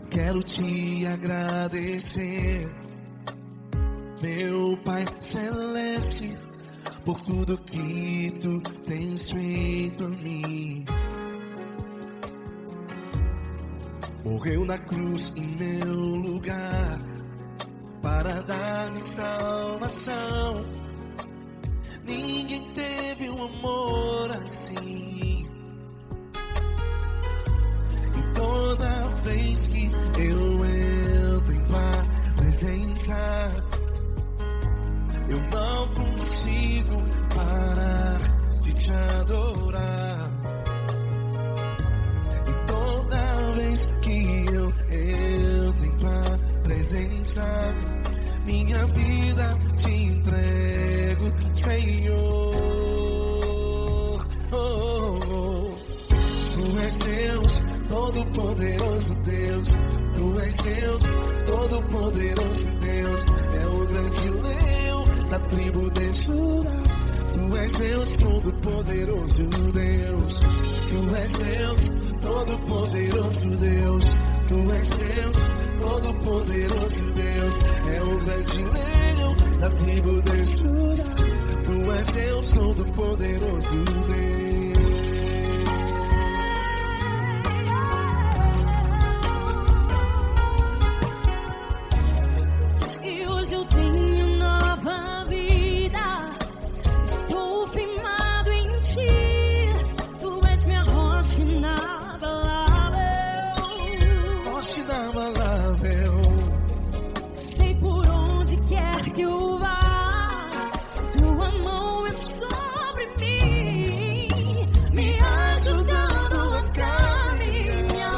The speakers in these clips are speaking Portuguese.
quero te agradecer, meu Pai Celeste, por tudo que tu tens feito a mim. Morreu na cruz em meu lugar para dar-me salvação. Ninguém teve um amor assim. E toda vez que eu entro em tua presença, eu não consigo parar de te adorar. E toda vez que eu entro em tua presença, minha vida te entrego, Senhor. Tu és Deus, Todo-Poderoso Deus. Tu és Deus, Todo-Poderoso Deus. É o grande leão da tribo de Judá. Tu és Deus, Todo-Poderoso Deus. Tu és Deus, Todo-Poderoso Deus. Tu és Deus, Todo-Poderoso Deus. É o grande leão da tribo de Judá. Tu és Deus, Todo-Poderoso Deus. Sei por onde quer que eu vá, tua mão é sobre mim, me ajudando a caminhar.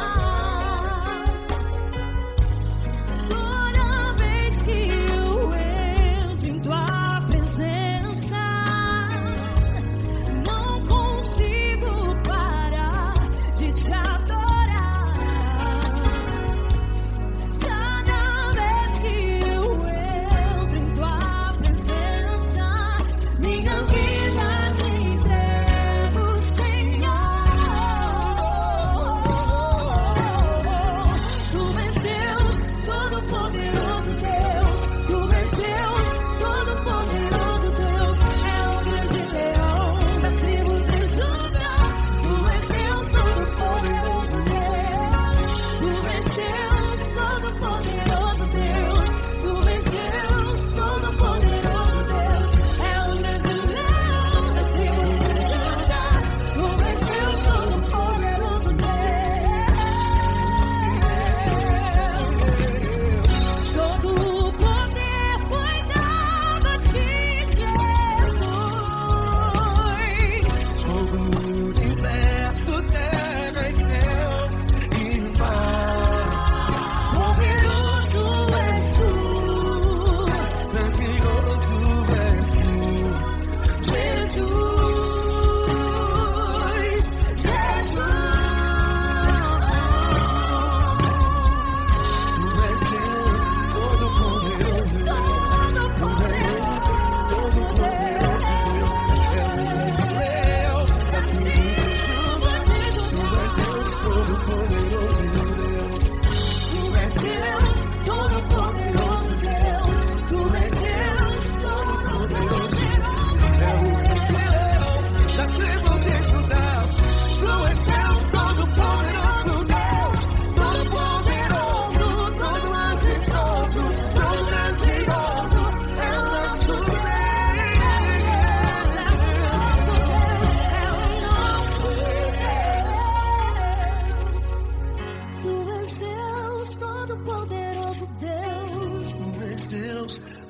Toda vez que eu entro em tua presença, não consigo parar de te adorar.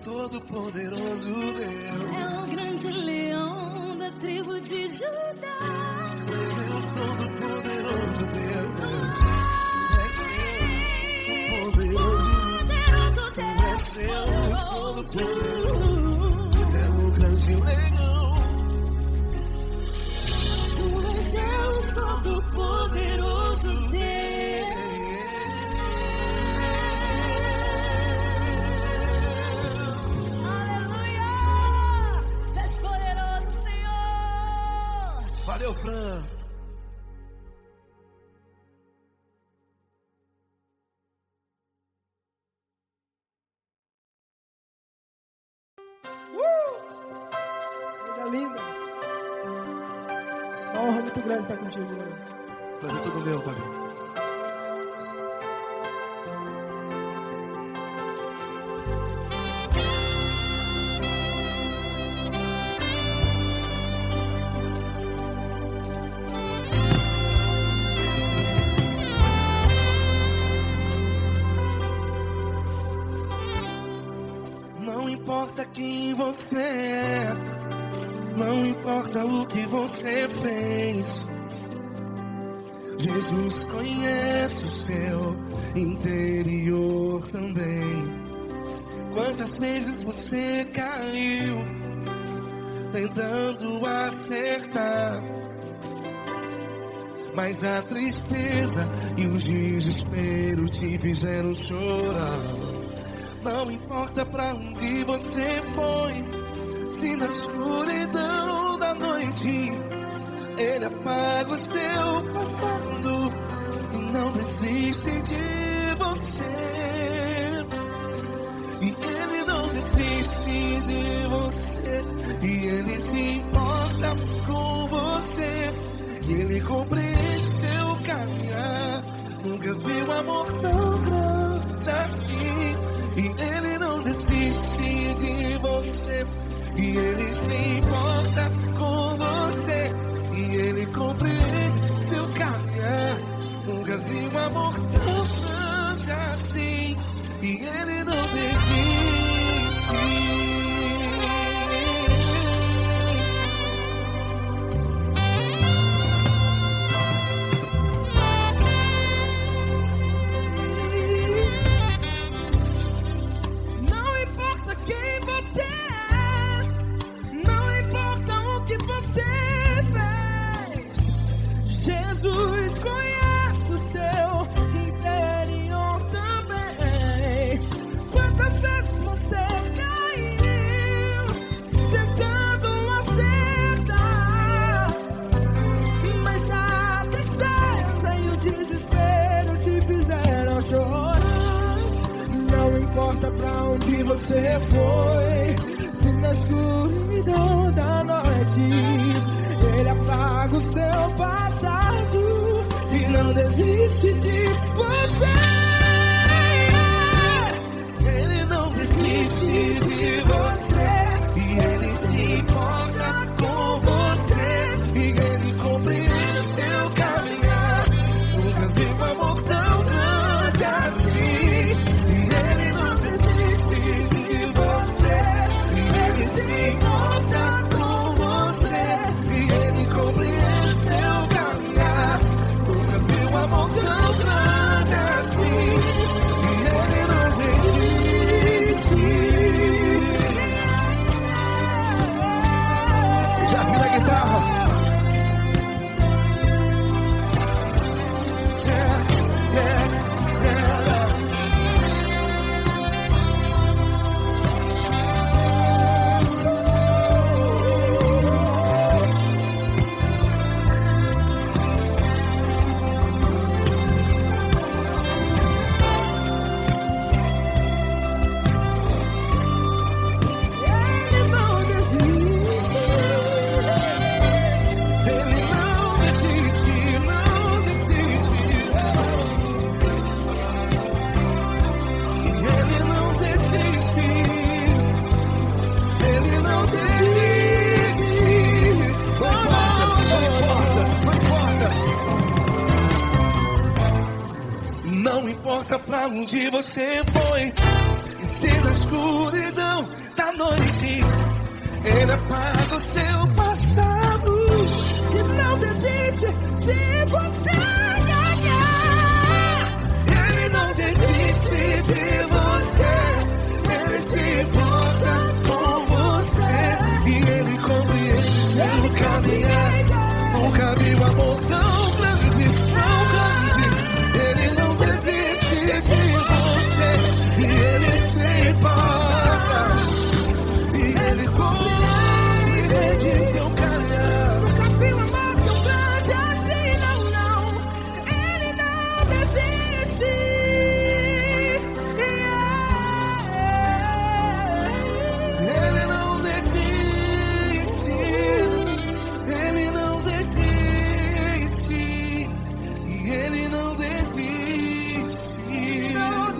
Todo-Poderoso Deus. É o grande leão da tribo de Judá. Tu és Deus, Todo-Poderoso Deus. Tu és Deus, Todo-Poderoso. É o grande leão. Tu és Deus, Todo-Poderoso Deus. Valeu, Fran. honra muito grande estar contigo, Lord. Prazer todo meu, Pai. Não importa quem você é, não importa o que você fez, Jesus conhece o seu interior também. Quantas vezes você caiu tentando acertar, mas a tristeza e o desespero te fizeram chorar. Não importa pra onde você foi, se na escuridão da noite Ele apaga o seu passado e não desiste de você. E Ele não desiste de você, e Ele se importa com você, e Ele compreende seu caminhar. Nunca vi um amor tão grande assim. E Ele não desiste de você, e Ele se importa com você, e Ele compreende seu caminhar. Nunca vi um amor tão grande assim, e Ele não desiste. Jesus conhece o seu interior também. Quantas vezes você caiu tentando acertar, mas a tristeza e o desespero te fizeram chorar. Não importa pra onde você foi, se na escuridão da noite Ele apaga o seu passado e não desiste de você. Ele não desiste de você, e Ele se importa com você, e Ele compreende seu caminhar. Nunca vi um amor tão grande assim. E Ele não desiste de você, e Ele se importa com você, e Ele compreende seu caminhar. Nunca vi um amor tão grande assim. E Ele não desiste. Já vi na guitarra. Não importa pra onde você foi, e se na escuridão da noite Ele apaga o seu passado E não desiste de você. Ele não desiste de você, Ele se importa com você, e Ele compreende seu caminhar. Nunca vi um amor tão grande, tão grande. Ele não desiste de você, e Ele se importa, e Ele compreende seu caminhar. Nunca vi um amor tão grande assim, não, não.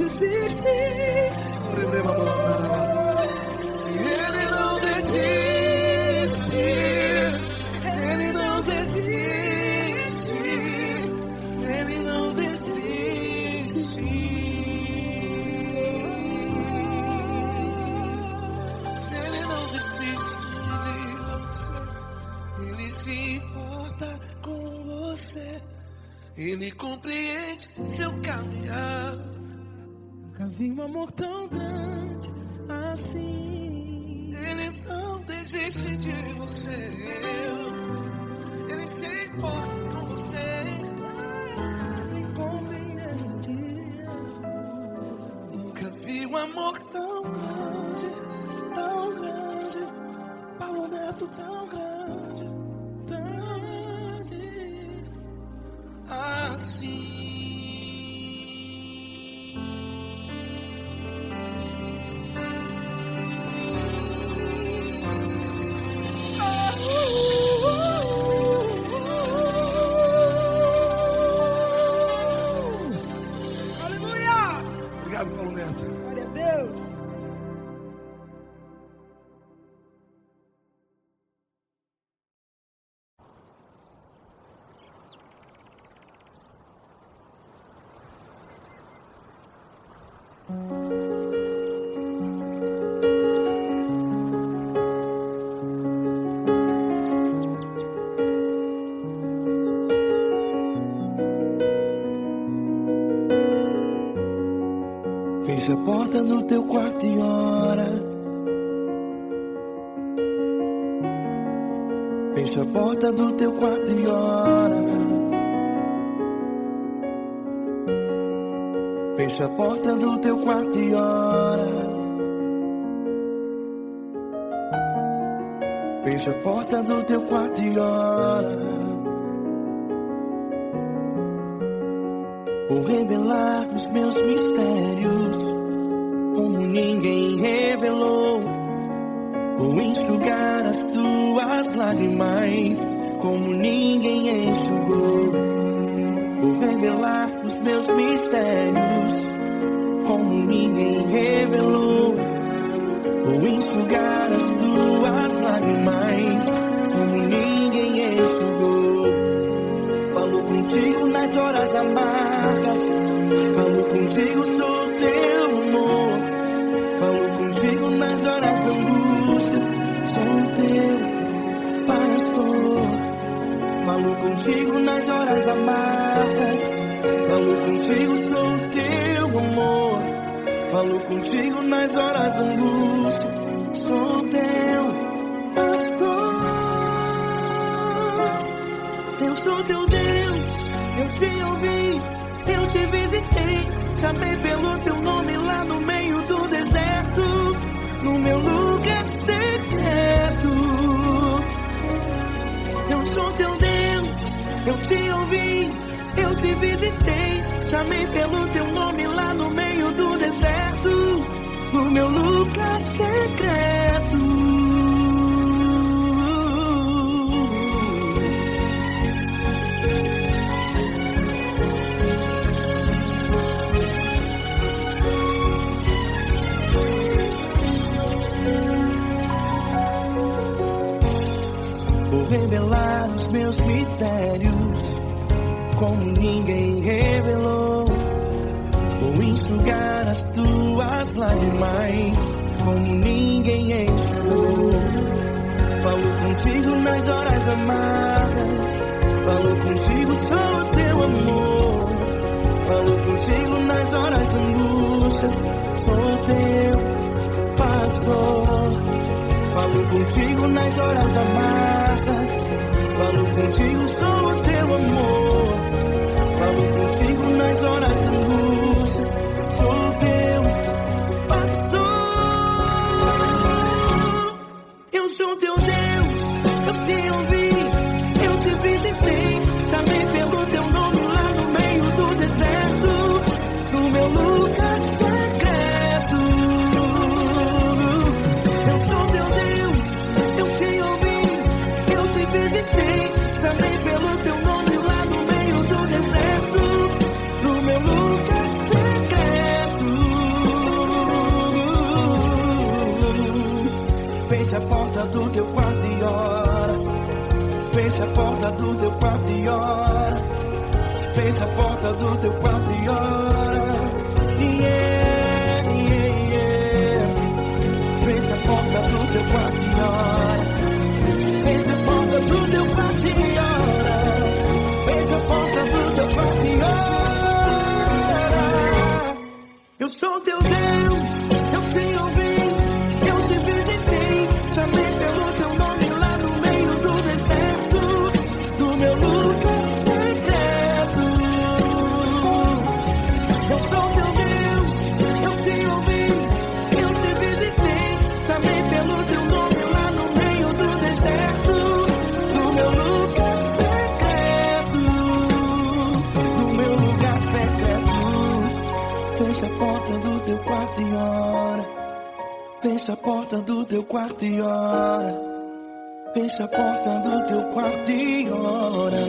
desiste. Ele não desiste. Ele não desiste. Ele não desiste. Ele não desiste de você. Ele se importa com você. Ele compreende seu caminhar. Nunca vi um amor tão grande assim. Ele não desiste de você. Ele se importa com você. Ele compreende. Nunca vi um amor tão grande, tão grande. Paulo Neto tão grande, tão grande assim. Obrigado, Paulo Neto. Glória a Deus. Fecha a porta do teu quarto e ora. Fecha a porta do teu quarto e ora. Fecha a porta do teu quarto e ora. Fecha a porta do teu quarto e ora. Vou revelar os meus mistérios como ninguém revelou. Vou enxugar as tuas lágrimas como ninguém enxugou. Vou revelar os meus mistérios como ninguém revelou. Vou enxugar as tuas lágrimas como ninguém enxugou. Falo contigo nas horas amargas. Falo contigo, sou teu amor. Falo contigo nas horas angústias. Sou teu pastor. Falo contigo nas horas amargas. Falo contigo, sou teu amor. Falo contigo nas horas angústias. Sou teu pastor. Eu sou teu Deus, eu te ouvi, eu te visitei. Chamei pelo teu nome lá no meio do deserto, no meu lugar secreto. Eu sou teu Deus, eu te ouvi, eu te visitei. Chamei pelo teu nome lá no meio do deserto, no meu lugar secreto. Vou revelar os meus mistérios como ninguém revelou. Vou enxugar as tuas lágrimas como ninguém enxugou. Falo contigo nas horas amargas. Falo contigo, sou teu amor. Falo contigo nas horas angústias. Sou teu pastor. Falo contigo nas horas amargas. Falo contigo, sou teu amor. Falo contigo nas horas angústias. Sou teu pastor. Eu sou teu Deus, eu te ouvi, eu te visitei. Chamei pelo teu nome lá no meio do deserto, no meu lugar secreto. Eu sou teu Deus, eu te ouvi, eu te visitei. Chamei pelo teu nome lá no meio do deserto, no meu lugar. do teu quarto e ora. Fecha a porta do teu quarto e ora. Fecha a porta do teu quarto e ora. Yeah, yeah, yeah. Fecha a porta do teu quarto e ora. Fecha a porta do teu quarto e ora. Fecha a porta do teu quarto e ora. Eu sou teu Deus, eu te ouvi, eu te visitei, chamei pelo teu nome lá no meio do deserto, do meu lugar secreto. Eu sou teu Deus, eu te ouvi, eu te visitei, chamei pelo teu nome lá no meio do deserto, do meu lugar secreto, do meu lugar secreto. Fecha a porta do teu quarto e ora. Fecha a porta do teu quarto e ora. Fecha a porta do teu quarto e ora.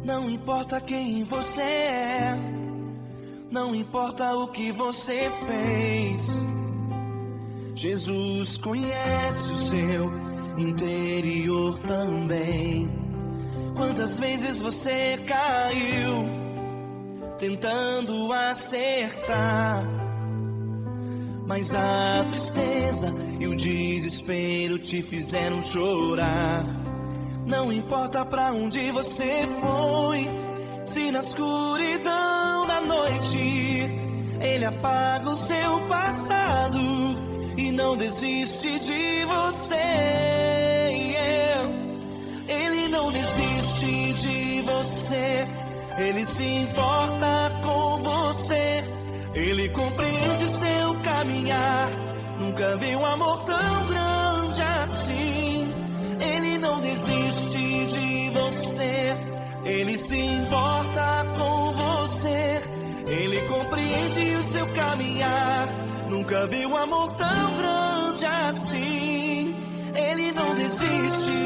Não importa quem você é, não importa o que você fez, Jesus conhece o seu interior também. Quantas vezes você caiu tentando acertar, mas a tristeza e o desespero te fizeram chorar. Não importa pra onde você foi, se na escuridão da noite Ele apaga o seu passado e não desiste de você. Ele não desiste de você, Ele se importa com você, Ele compreende seu caminhar. Nunca vi um amor tão grande assim. Ele não desiste de você, Ele se importa com você, Ele compreende o seu caminhar. Nunca vi um amor tão grande assim. Ele não desiste.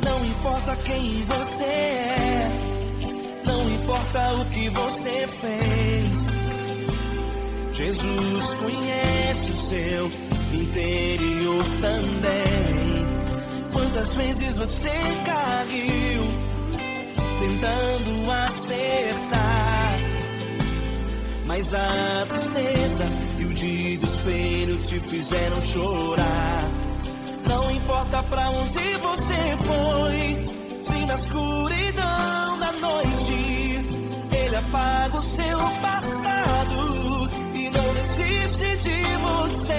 Não importa quem você é, não importa o que você fez, Jesus conhece o seu interior também. Quantas vezes você caiu tentando acertar, mas a tristeza e o desespero te fizeram chorar. Não importa pra onde você foi, se na escuridão da noite Ele apaga o seu passado e não desiste de você.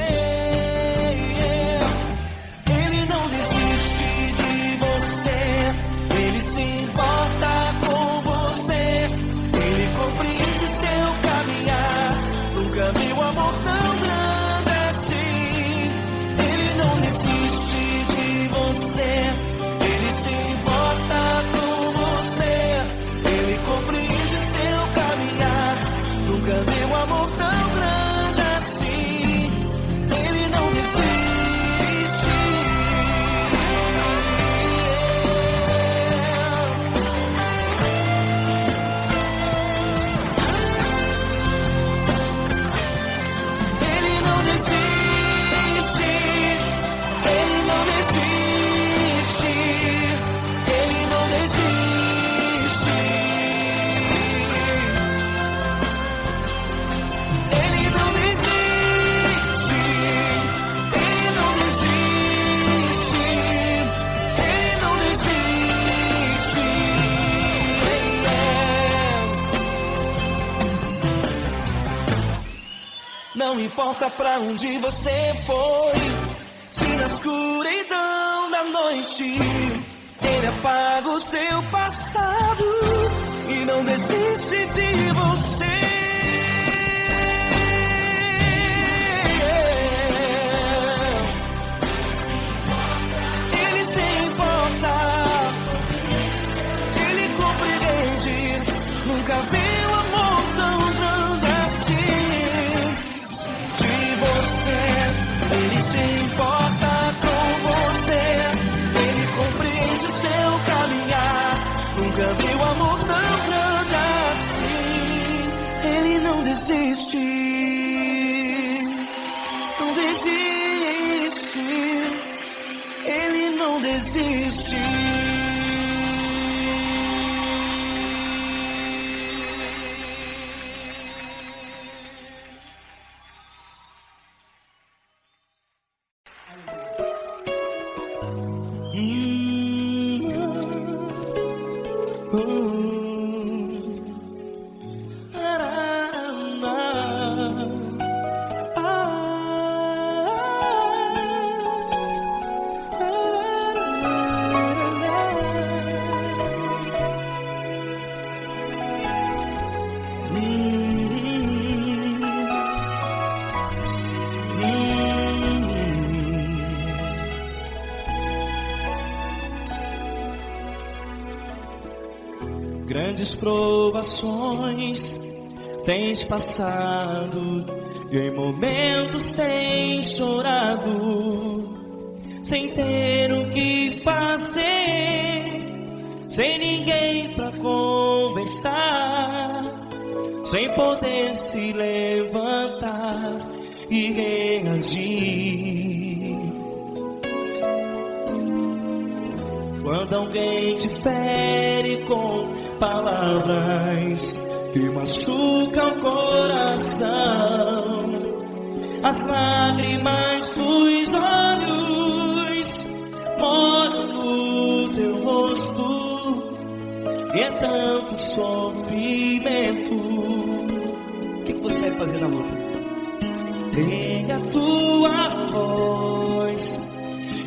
Ele não desiste de você, Ele se importa com você, Ele compreende seu caminhar. Nunca vi um amor tão grande assim. Ele não desiste de você, Ele se importa com você, Ele compreende seu caminhar. Nunca vi um amor tão grande assim. Ele não desiste. não importa pra onde você foi. Se na escuridão da noite Ele apaga o seu passado e não desiste de você. Ele se importa, Ele compreende. Nunca vi um amor tão grande assim de você. Ele se importa com você, Ele compreende o seu caminhar. Nunca vi um amor tão grande assim. Ele não desiste, não desiste. Ele não desiste. Grandes provações tens passado e em momentos tens chorado, sem ter o que fazer, sem ninguém pra conversar, sem poder se levantar e reagir. Quando alguém te fere com palavras que machucam o coração, as lágrimas dos olhos molham no teu rosto, e é tanto sofrimento. O que você vai fazer na luta? Pega a tua voz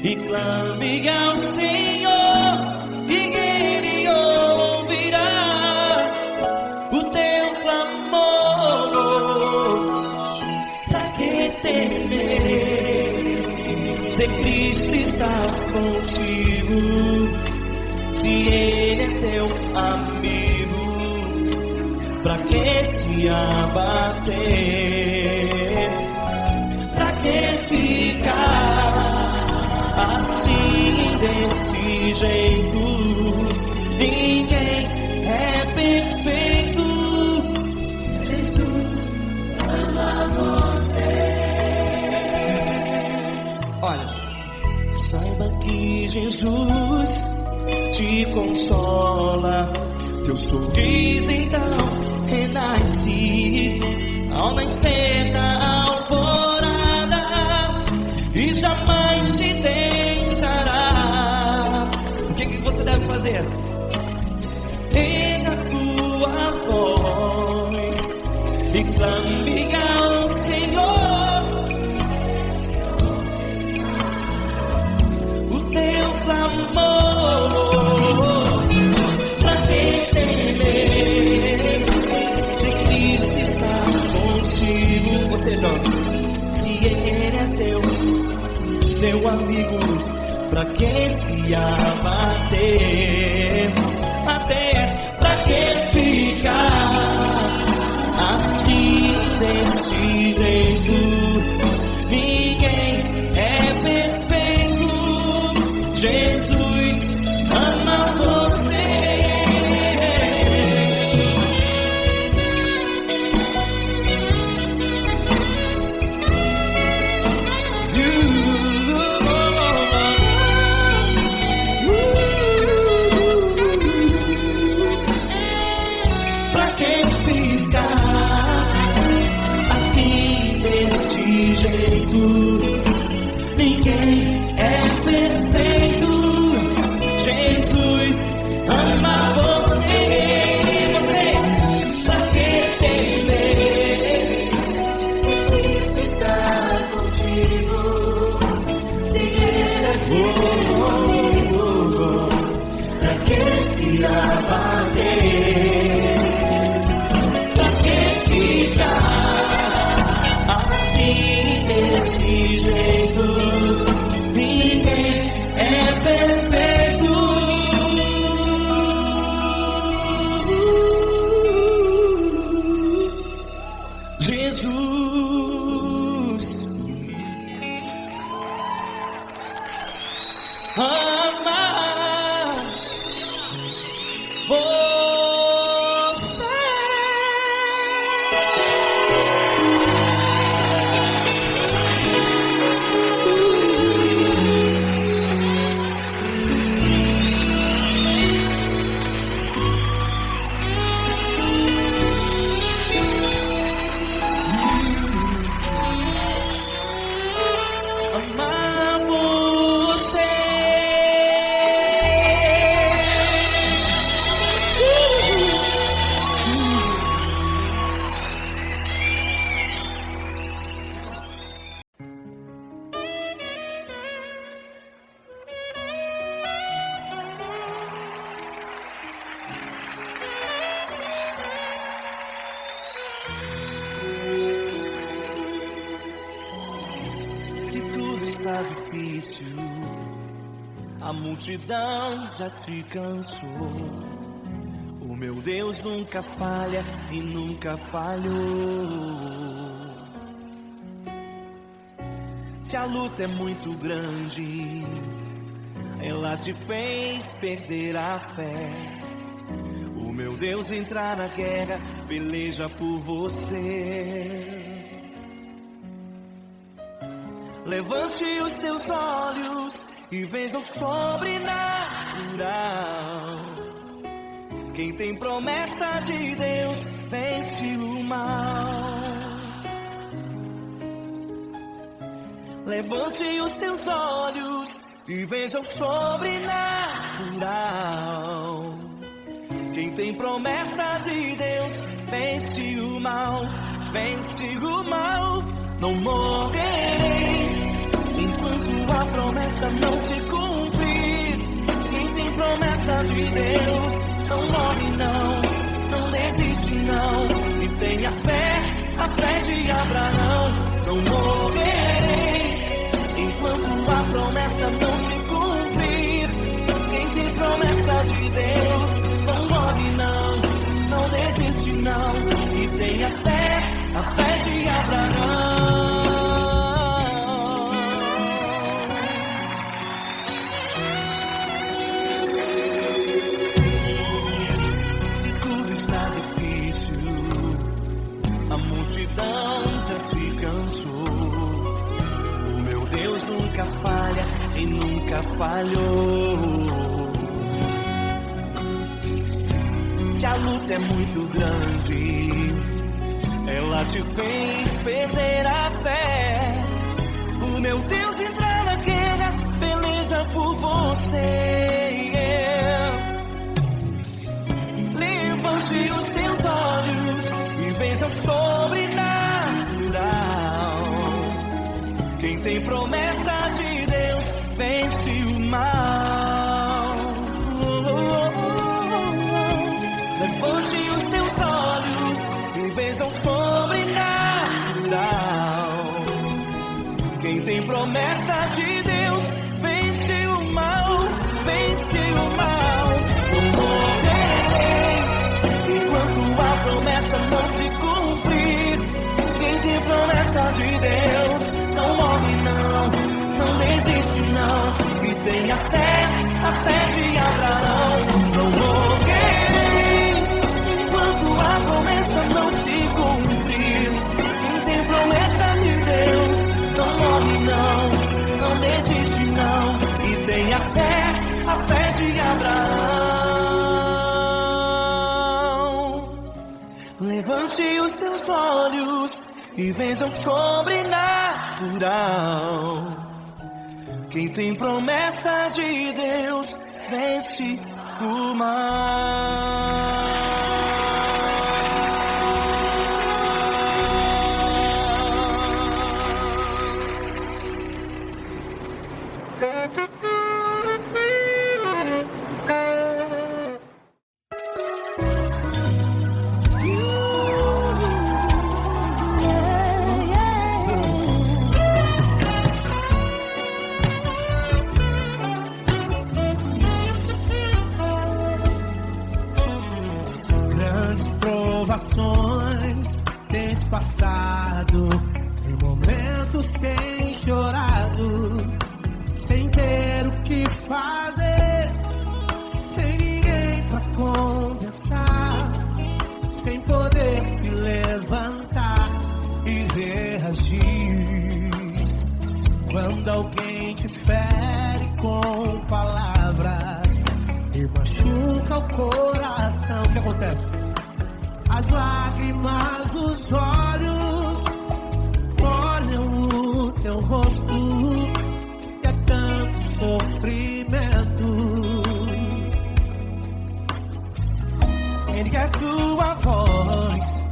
e clame ao Senhor, e Ele ouvirá o teu clamor. Pra que temer, se Cristo está contigo, se Ele é teu amigo? Pra que se abater? Pra que ficar assim, desse jeito? Ninguém é perfeito. Jesus ama você. Olha, saiba que Jesus te consola. Teu sorriso então renasce ao nascer da alvorada e jamais te deixará. O que você deve fazer? Pega a tua voz e clame ao Senhor, o teu clamor. Pra que temer, se Cristo está contigo? Você joga. Se Ele é teu amigo, pra que se abater? Até pra que ficar assim, desse jeito? Ninguém é perfeito. Jesus ama você. comece a bater. Pra que ficar assim desse jeito? Ninguém é perfeito. Jesus ama você. Amar você. Se tudo está difícil, a multidão já te cansou. O meu Deus nunca falha e nunca falhou. Se a luta é muito grande, ela te fez perder a fé. O meu Deus entra na guerra, peleja por você. Levante os teus olhos e veja o sobrenatural. Quem tem promessa de Deus vence o mal. Levante os teus olhos e veja o sobrenatural. Quem tem promessa de Deus vence o mal, vence o mal. Não morrerei enquanto a promessa não se cumprir. Quem tem promessa de Deus não morre não, não desiste não. E tenha fé, a fé de Abraão. Não morrerei enquanto a promessa não se cumprir. Quem tem promessa de Deus não morre não, não desiste não. E tenha fé, a fé de Abraão. Se tudo está difícil, a multidão já te cansou. O meu Deus nunca falha e nunca falhou. Se a luta é muito grande, ela te fez perder a fé. O meu Deus entra na guerra, peleja por você. Levante os teus olhos e veja o sobrenatural. Quem tem promessa de Deus vence o mal. Levante os teus olhos e veja o sobrenatural. Quem tem promessa de Deus vence o mal, vence o mal. Não morrerei enquanto a promessa não se cumprir. Quem tem promessa de Deus não morre não, não desiste não. E tenha fé, a fé de Abraão. Não morrerei enquanto a promessa não se cumprir. Quem tem promessa de Deus não morre não, não desiste não. E tenha fé, a fé de Abraão. Levante os teus olhos e veja o sobrenatural. Quem tem promessa de Deus vence o mal. passado, em momentos tem chorado, sem ter o que fazer, sem ninguém pra conversar, sem poder se levantar e reagir. Quando alguém te fere com palavras e machuca o coração, o que acontece? As lágrimas dos olhos molham o teu rosto, e é tanto sofrimento. Ergue a tua voz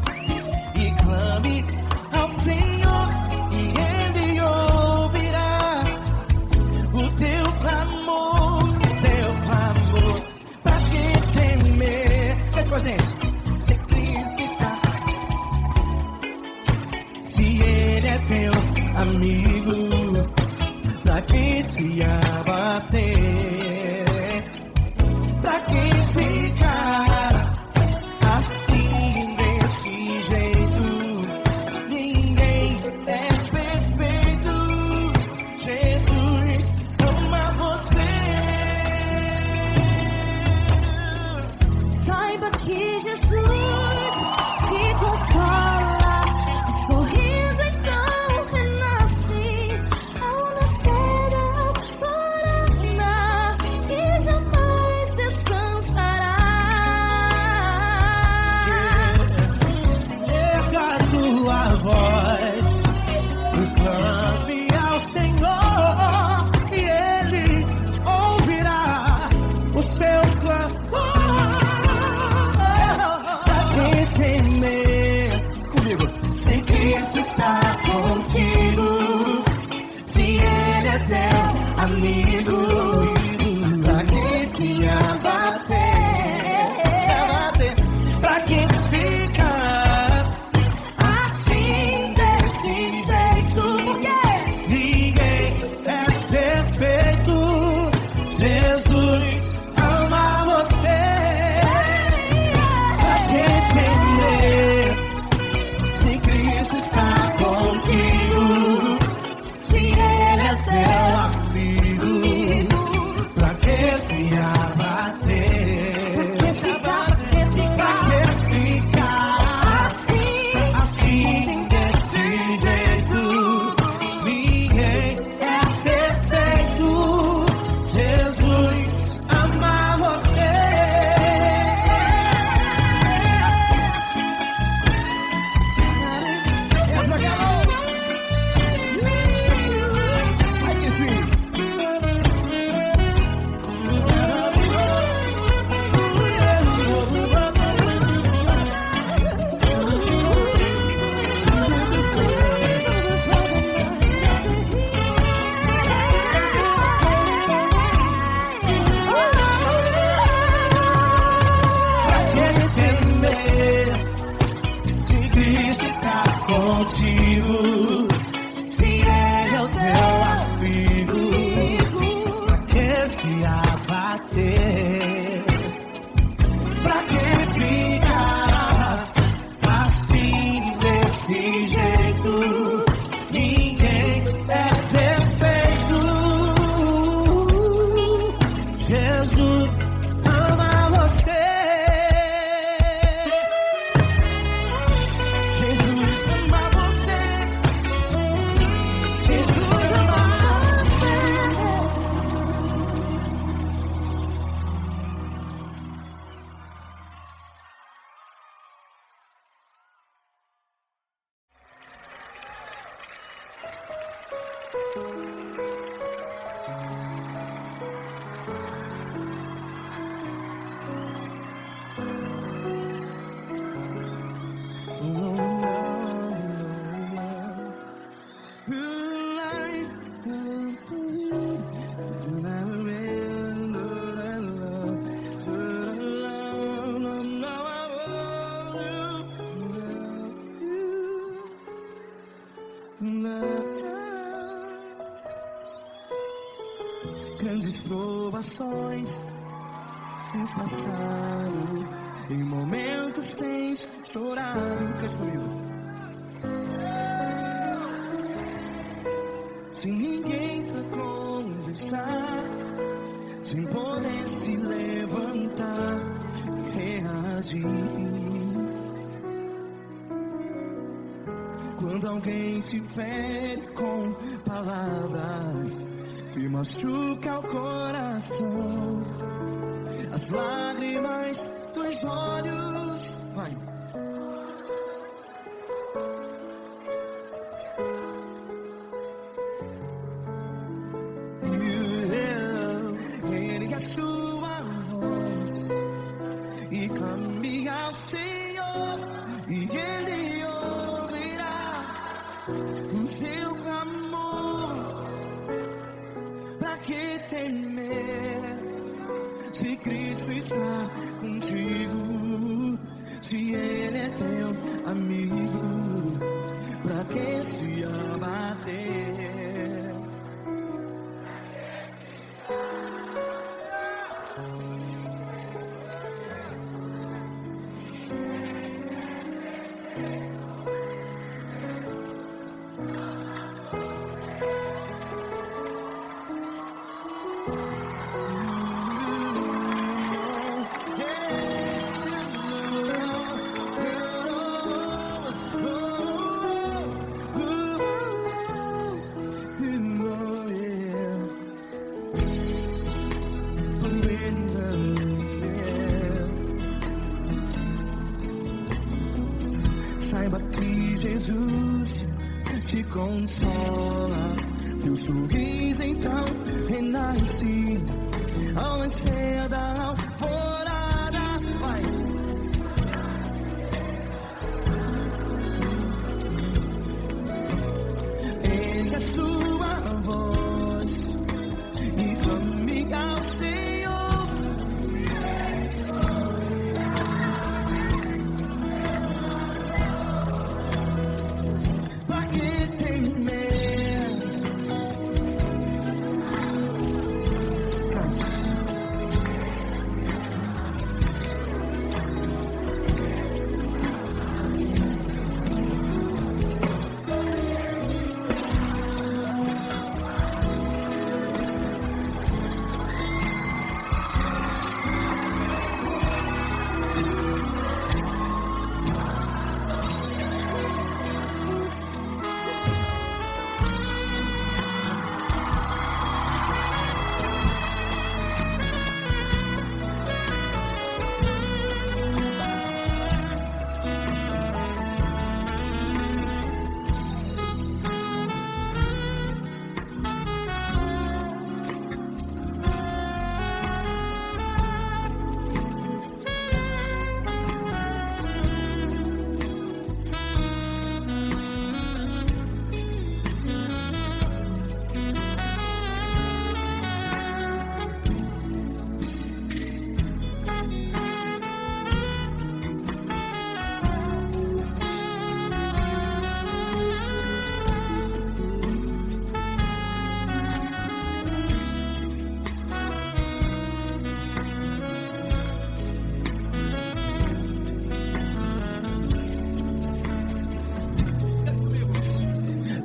e clame ao Senhor, e Ele ouvirá o teu clamor, pra que temer? Cante com a gente. Se Cristo está, se Ele é teu amigo, pra que se abater? Pra que ficar assim desse jeito? Ninguém é perfeito. Jesus ama você. Saiba que Jesus te consola, o sorriso então renasce ao nascer da aurora e jamais descansará. Erga a tua voz e clame ao Senhor, e Ele ouvirá o seu clamor. Pra que temer? Comigo. Se Cristo está contigo, se Ele é teu amigo, pra que se abater? Pra que ficar assim desse jeito? Ninguém é perfeito. Jesus ama você. Pra que temer? Se Cristo está contigo, se Ele é teu Amigo, pra que se abater? Pra que ficar assim desse jeito? Ninguém é perfeito. Jesus ama você. Entra, garoto. Aí que sim. Pra que temer? Se Cristo está contigo, se Ele é o teu amigo, pra que se abater? Pra que ficar assim desse jeito? Ninguém é perfeito. Jesus ama você. Jesus ama você. Jesus ama você. Grandes provações tens passado, em momentos tens chorado. Cante comigo. Sem ninguém pra conversar, sem poder se levantar e reagir. Quando alguém te fere com palavras que machuca o coração, as lágrimas dos olhos, vai. Ergue a sua voz e clame ao Senhor, e Ele ouvirá o seu clamor. Pra que temer, se Cristo está contigo, se Ele é teu amigo? Pra que se abater? Saiba que Jesus te consola, teu sorriso então renasce ao nascer da alvorada. Vai. Ergue a sua voz e clame ao Senhor. Pra que temer?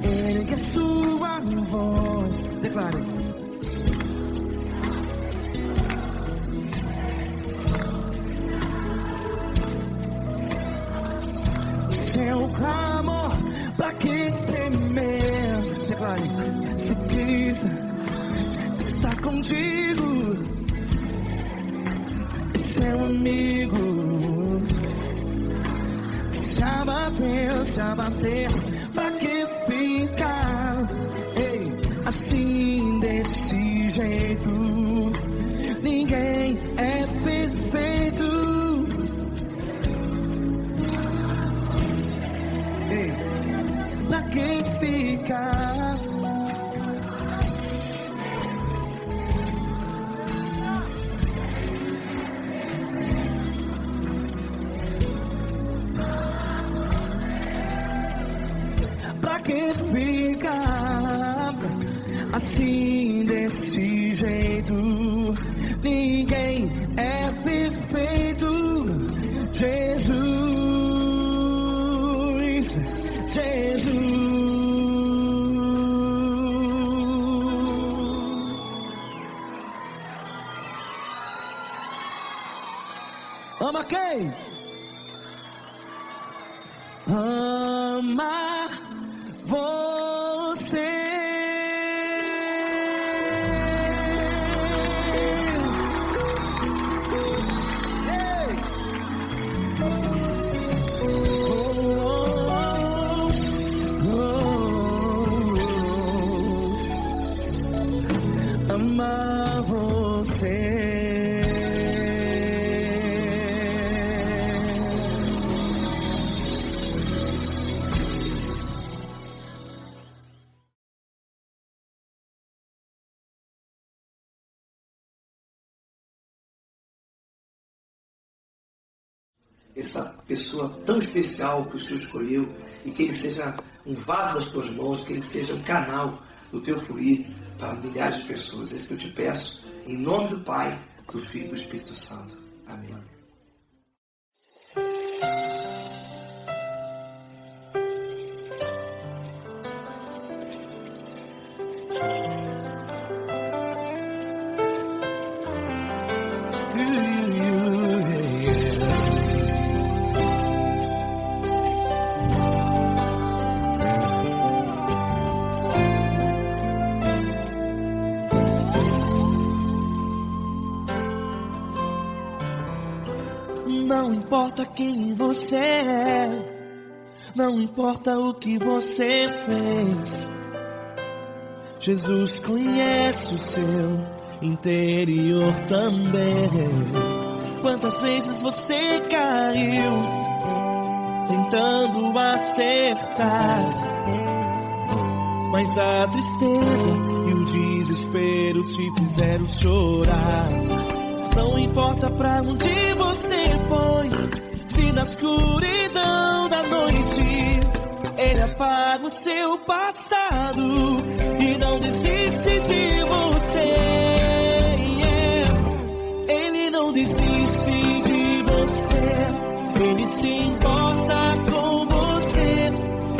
Ergue a sua voz, declare. Seu clamor, pra que temer? Declare. Se Cristo está contigo, é seu amigo. Se abater, pra que ficar? Ei, assim desse jeito, ninguém é perfeito. Ei, pra que ficar? Pra que ficar assim desse jeito? Ninguém é perfeito. Jesus. Ama quem? Amar você. Amar você. Essa pessoa tão especial que o Senhor escolheu, e que ele seja um vaso das tuas mãos, que ele seja um canal do teu fluir para milhares de pessoas. É isso que eu te peço, em nome do Pai, do Filho e do Espírito Santo. Amém. Não importa quem você é, não importa o que você fez, Jesus conhece o seu interior também. Quantas vezes você caiu tentando acertar, mas a tristeza e o desespero te fizeram chorar. Não importa pra onde você foi, se na escuridão da noite Ele apaga o seu passado e não desiste de você. Ele não desiste de você, Ele se importa com você,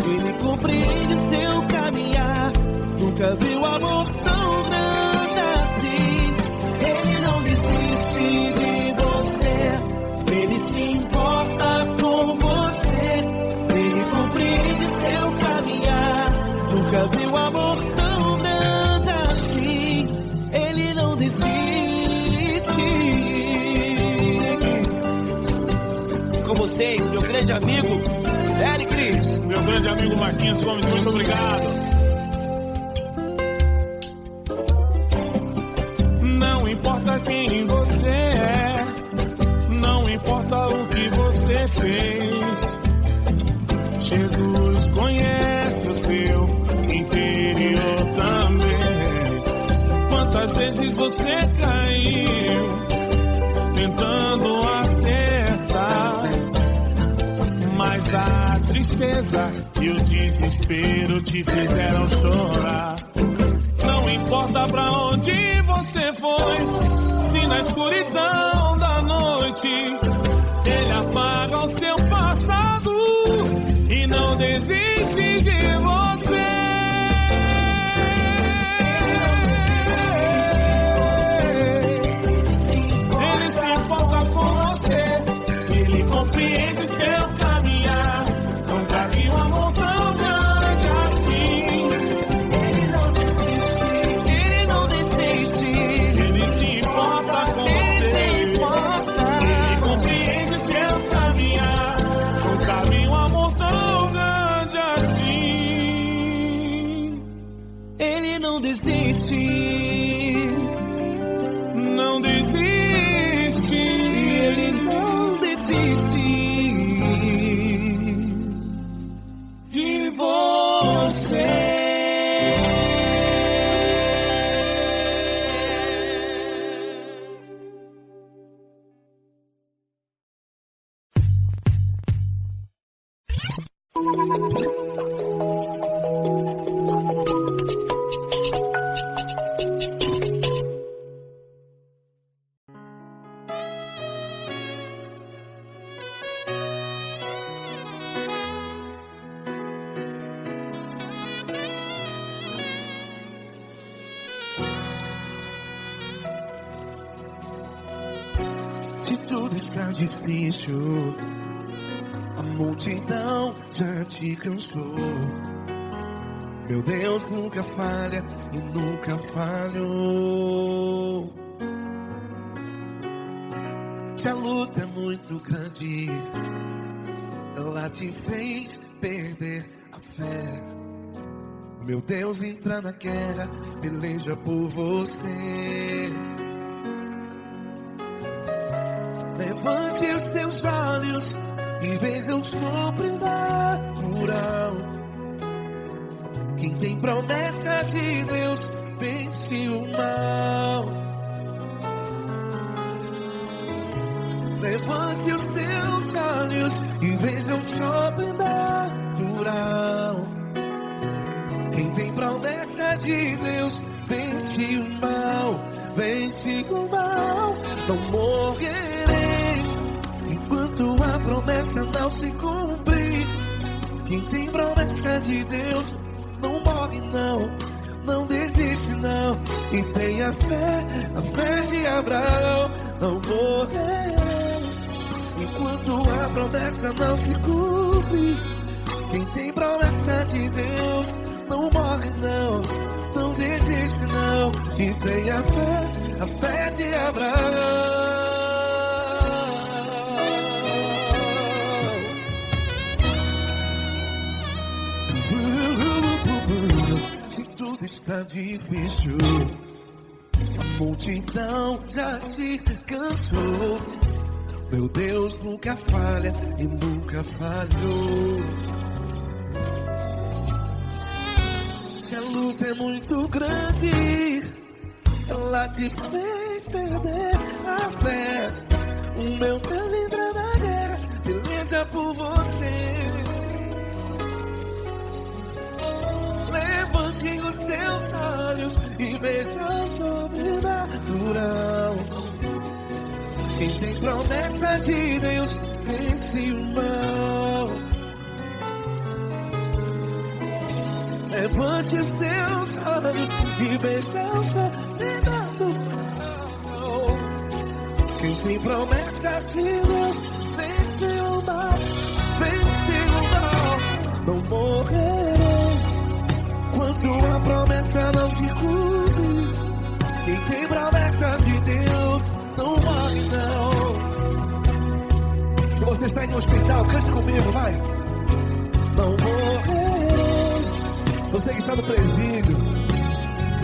Ele compreende o seu caminhar. Nunca viu amor tão grande assim. Ele não desiste de você, Ele se importa com você, Ele compreende seu caminhar. Nunca viu amor tão grande assim. Ele não desiste. Com vocês, meu grande amigo Eli Cris. Meu grande amigo Marquinhos Gomes, muito obrigado. Não importa quem você é, não importa o que você fez, Jesus conhece o seu interior também. Quantas vezes você caiu tentando acertar, mas a tristeza e o desespero te fizeram chorar. Não importa pra onde você foi, se na escuridão da noite Ele apaga o seu passado e não desiste de você. Ele se importa com você, Ele compreende seu caminhar. Nunca vi um amor tão grande assim. Não desiste, não desiste, Ele não desiste de você. tudo está difícil, a multidão já te cansou. Meu Deus nunca falha e nunca falhou. Se a luta é muito grande, ela te fez perder a fé. Meu Deus entra na guerra, peleja por você. Levante os teus olhos e veja o sobrenatural. Quem tem promessa de Deus vence o mal. Levante os teus olhos e veja o sobrenatural. Quem tem promessa de Deus vence o mal, vence o mal. Não morrerei enquanto a promessa não se cumprir. Quem tem promessa de Deus não morre não, não desiste não. E tenha fé, a fé de Abraão. Não morrerei enquanto a promessa não se cumpre. Quem tem promessa de Deus não morre não, não desiste não. E tenha fé, a fé de Abraão. Se tudo está difícil, a multidão já se cansou. Meu Deus nunca falha e nunca falhou. Se a luta é muito grande, ela te fez perder a fé. O meu Deus entra na guerra, peleja por você. Levante os teus olhos e veja o sobrenatural. Quem tem promessa de Deus vence o mal. Levante os teus olhos e veja o sobrenatural. Quem tem promessa de Deus vence o mal, vence o mal. Não morrerei enquanto a promessa não se cumpre. Quem tem promessa de Deus não morre não. Se você está em um hospital, cante comigo, vai. Não morrerei. Você que está no presídio,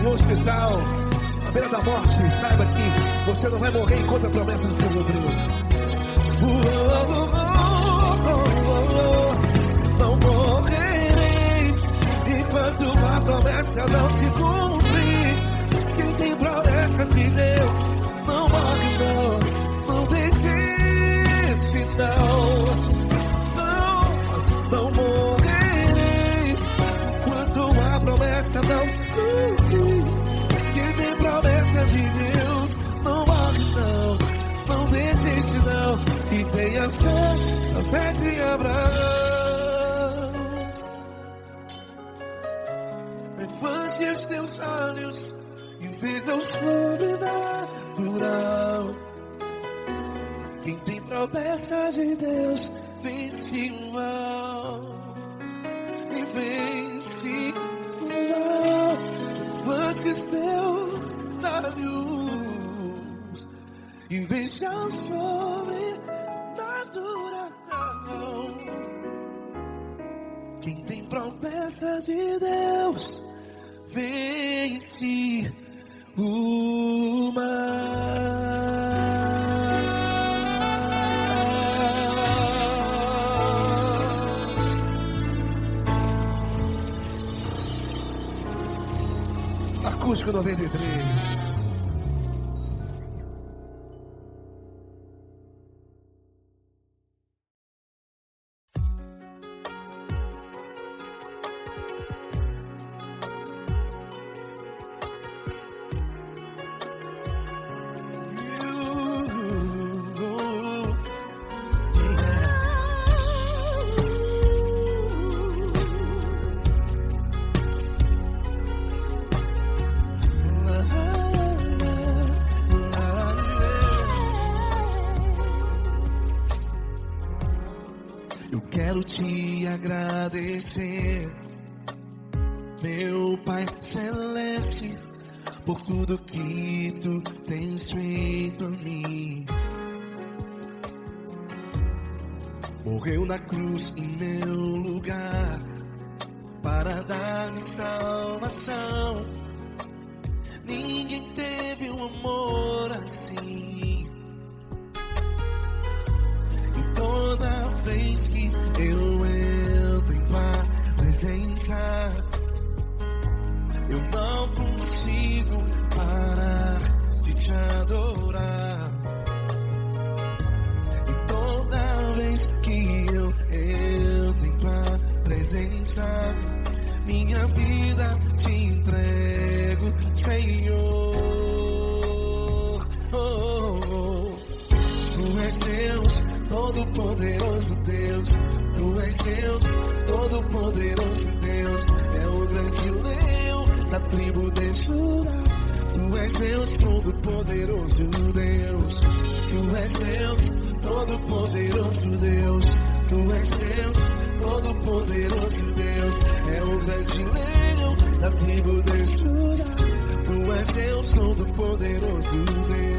no hospital, à beira da morte, saiba que você não vai morrer enquanto a promessa não se cumpriu. Não morrerei enquanto a promessa não se cumprir. Quem tem promessa de Deus não morre não, não desiste não. Não morrerei enquanto a promessa não se cumprir. Quem tem promessa de Deus não morre não, não desiste não. E tenha fé, a fé de Abraão. Levante os teus olhos e veja o sobrenatural. Quem tem promessa de Deus vence o mal, e vence o mal. Levante os teus olhos e veja o sobrenatural. Quem tem promessa de Deus vence o mal. Acústico 93. Eu quero te agradecer, meu Pai Celeste, por tudo que tu tens feito a mim. Morreu na cruz em meu lugar para dar-me salvação. Ninguém teve um amor assim. E toda vez que eu entro em tua presença, eu não consigo parar de te adorar. E toda vez que eu entro em tua presença, minha vida te entrego, Senhor. Tu és Deus, todo-poderoso Deus. Tu és Deus, todo-poderoso Deus. É o grande leão da tribo de Judá. Tu és Deus, todo-poderoso Deus. Tu és Deus, todo-poderoso Deus. Tu és Deus, todo-poderoso Deus. É o grande leão da tribo de Judá. Tu és Deus, todo-poderoso Deus.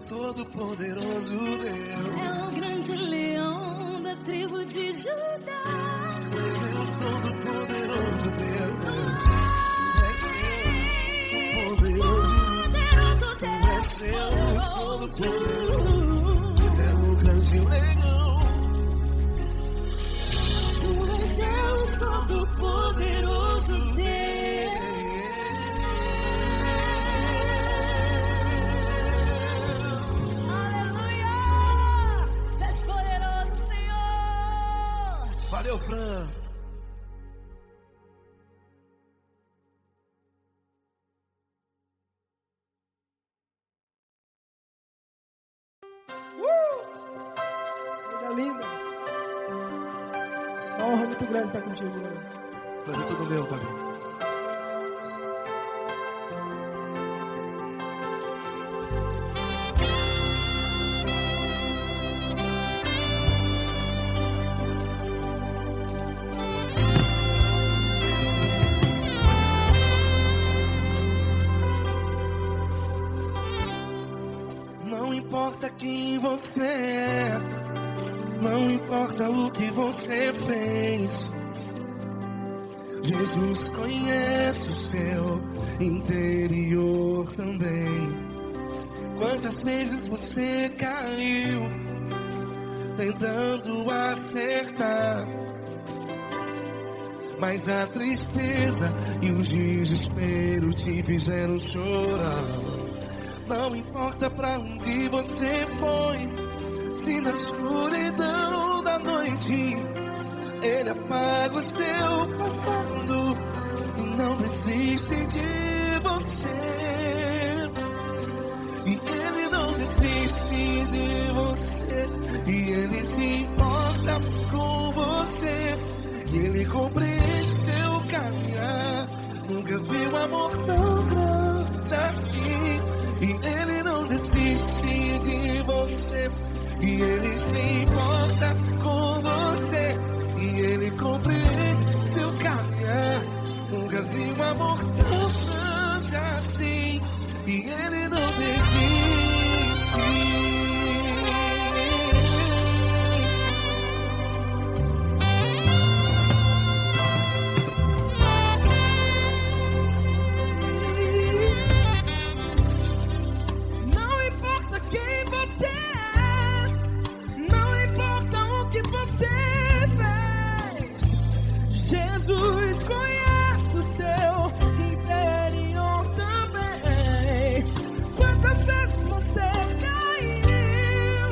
Todo-poderoso Deus. É o grande leão da tribo de Judá. Tu és Deus, todo-poderoso Deus. Tu és Deus, todo-poderoso. É o grande leão. Tu és Deus, todo-poderoso Deus. Valeu, Fran. honra muito grande estar contigo, Deus. Prazer todo meu, Pai. Não importa quem você é, não importa o que você fez, Jesus conhece o seu interior também. Quantas vezes você caiu tentando acertar, mas a tristeza e o desespero te fizeram chorar. Não importa pra onde você foi, se na escuridão da noite Ele apaga o seu passado e não desiste de você. E Ele não desiste de você, e Ele se importa com você, e Ele compreende seu caminhar. Nunca vi um amor tão grande assim. E Ele não desiste de você, e Ele se importa com você, e Ele compreende seu caminhar. Nunca vi um amor tão grande assim, e Ele não desiste. Jesus conhece o seu interior também. Quantas vezes você caiu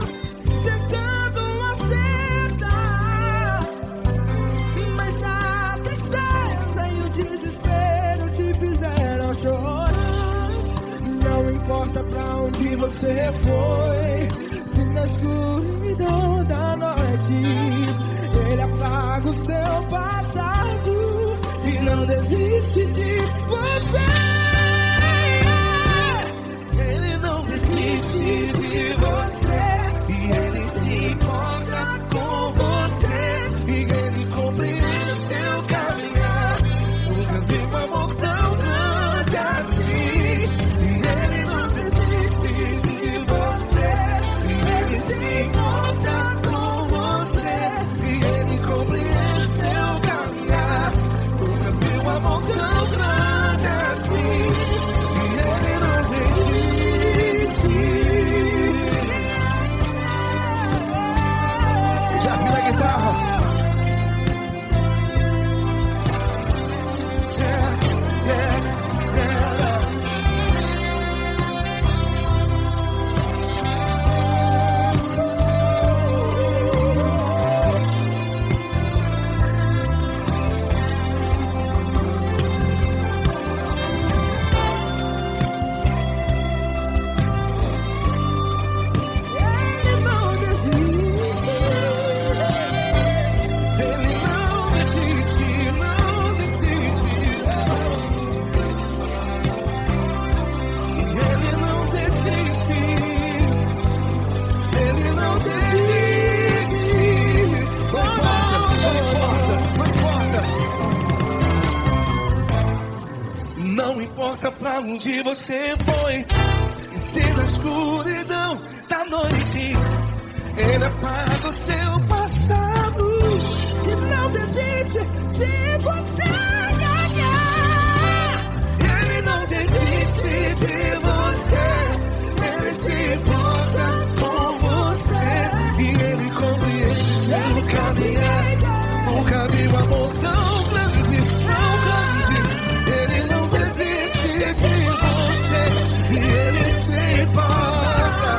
tentando acertar, mas a tristeza e o desespero te fizeram chorar. Não importa pra onde você foi, se na escuridão da noite Ele apaga o seu passado e não desiste de você. Ele não desiste de você, e Ele se importa com você, e Ele compreende seu caminhar. Nunca vi um amor tão grande assim. E Ele não desiste de você, e Ele se importa com você, e Ele compreende seu caminhar. Nunca vi um amor tão grande assim. E Ele não desiste. Já vi a guitarra. Não importa pra onde você foi, e se na escuridão da noite Ele apaga o seu passado E não desiste de você. Ele não desiste de você, Ele se importa com você, e Ele compreende seu caminhar. Nunca vi um amor tão grande, tão grande. Ele não desiste de você, e Ele se importa,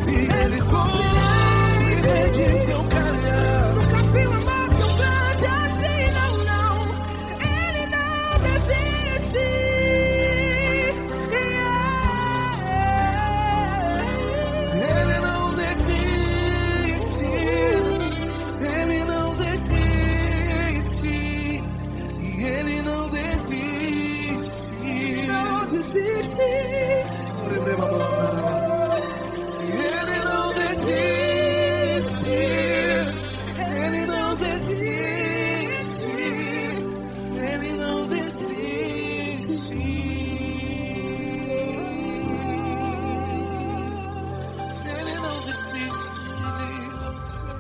e Ele compreende seu caminhar. Nunca vi um amor tão grande assim, não, não. desiste. Ele não desiste. Ele não desiste. Ele não desiste. Ele não desiste de você.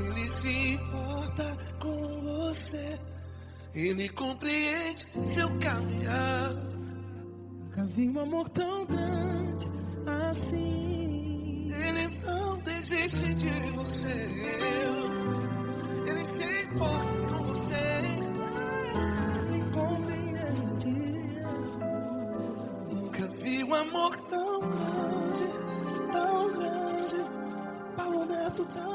Ele se importa com você. Ele compreende seu caminhar. Nunca vi um amor tão grande assim. Ele não desiste de você. Ele se importa com você. Ele compreende. Nunca vi um amor tão grande, Paulo Neto tão